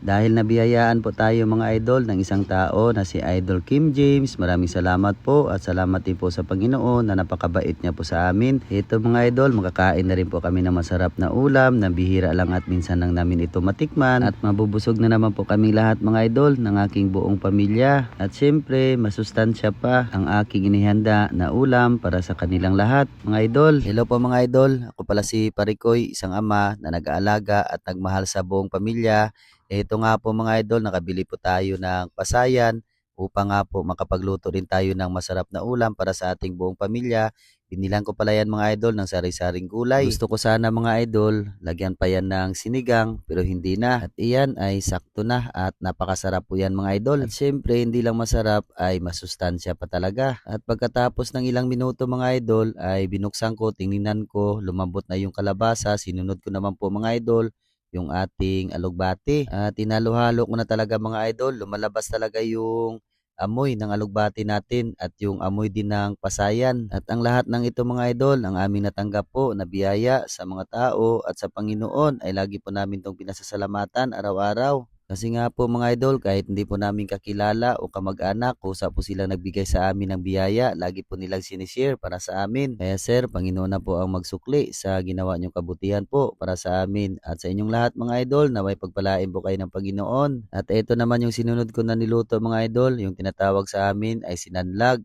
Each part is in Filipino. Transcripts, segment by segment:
Dahil nabiyayaan po tayo mga idol ng isang tao na si Idol Kim James. Maraming salamat po at salamat din po sa Panginoon na napakabait niya po sa amin. Ito mga idol, makakain na rin po kami ng masarap na ulam na bihira lang at minsan lang namin ito matikman. At mabubusog na naman po kaming lahat mga idol ng aking buong pamilya. At syempre, masustansya pa ang aking inihanda na ulam para sa kanilang lahat mga idol. Hello po mga idol, ako pala si Parikoy, isang ama na nag-aalaga at nagmahal sa buong pamilya. Ito nga po mga idol, nakabili po tayo ng pasayan upang nga po makapagluto rin tayo ng masarap na ulam para sa ating buong pamilya. Binilang ko pala yan mga idol ng sari-saring gulay. Gusto ko sana mga idol, lagyan pa yan ng sinigang pero hindi na. At iyan ay sakto na at napakasarap po yan mga idol. At syempre hindi lang masarap ay masustansya pa talaga. At pagkatapos ng ilang minuto mga idol ay binuksan ko, tingnan ko, lumambot na yung kalabasa. Sinunod ko naman po mga idol yung ating alugbati. At tinalo-halo ko na talaga mga idol. Lumalabas talaga yung amoy ng alugbati natin at yung amoy din ng pasayan. At ang lahat ng ito mga idol, ang aming natanggap po na biyaya sa mga tao at sa Panginoon ay lagi po namin itong pinasasalamatan araw-araw. Kasi nga po mga idol, kahit hindi po namin kakilala o kamag-anak, kusa po silang nagbigay sa amin ng biyaya, lagi po nilang sinishare para sa amin. Kaya sir, Panginoon na po ang magsukli sa ginawa niyong kabutihan po para sa amin at sa inyong lahat mga idol, naway pagpalain po kayo ng Panginoon. At ito naman yung sinunod ko na niluto mga idol, yung tinatawag sa amin ay sinanlag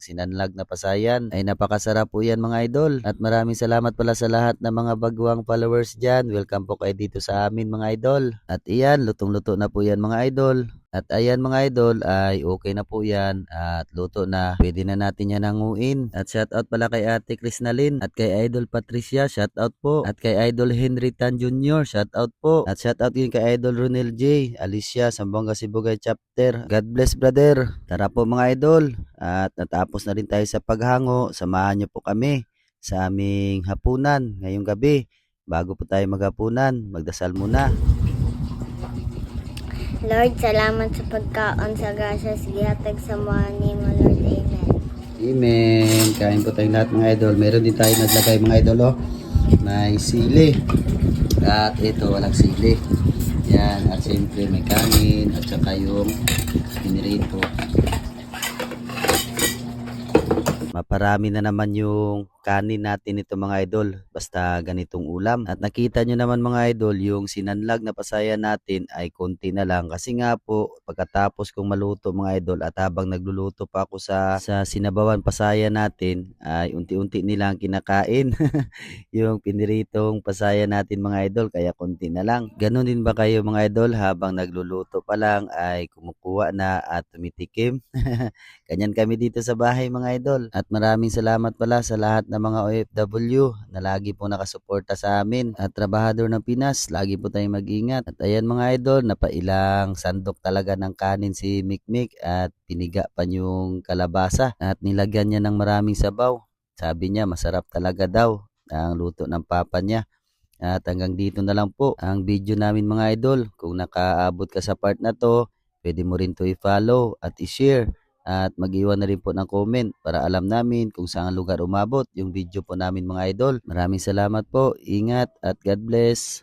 na pasayan. Ay napakasarap po yan mga idol. At maraming salamat pala sa lahat ng mga baguang followers dyan. Welcome po kayo dito sa amin mga idol. At iyan, lutong-luto na po yan mga idol. At ayan mga idol ay okay na po yan at luto na. Pwede na natin yan hanguin. At shoutout pala kay Ate Krisnalyn at kay Idol Patricia, shoutout po. At kay Idol Henry Tan Jr., shoutout po. At shoutout din kay Idol Ronel J, Alicia, Sambonga Sibugay Chapter. God bless brother. Tara po mga idol. At natapos na rin tayo sa paghango. Samahan niyo po kami sa aming hapunan ngayong gabi. Bago po tayo maghapunan, magdasal muna. Lord, salamat sa pagkaon sa gasas gihatag sa mga nimo, Lord. Amen. Amen. Kain po tayong lahat mga idol. Meron din tayo naglagay mga idol may sili. At ito walang sili. Yan. At siyempre may kanin at saka yung pinirito. Maparami na naman yung kanin natin ito mga idol. Basta ganitong ulam. At nakita nyo naman mga idol, yung sinanlag na pasaya natin ay konti na lang. Kasi nga po, pagkatapos kong maluto mga idol at habang nagluluto pa ako sa sinabawan pasaya natin, ay unti-unti nilang kinakain. Yung piniritong pasaya natin mga idol, kaya konti na lang. Ganon din ba kayo mga idol, habang nagluluto pa lang ay kumukuha na at tumitikim? Ganyan kami dito sa bahay mga idol. At maraming salamat pala sa lahat ng mga OFW na lagi po nakasuporta sa amin. At trabahador ng Pinas, lagi po tayong mag-ingat. At ayan mga idol, napailang sandok talaga ng kanin si Mikmik at piniga pa yung kalabasa. At nilagyan niya ng maraming sabaw. Sabi niya masarap talaga daw ang luto ng papa niya. At hanggang dito na lang po ang video namin mga idol. Kung nakaabot ka sa part na to, pwede mo rin to i-follow at i-share. At mag-iwan na rin po ng comment para alam namin kung saan lugar umabot yung video po namin mga idol. Maraming salamat po. Ingat at God bless.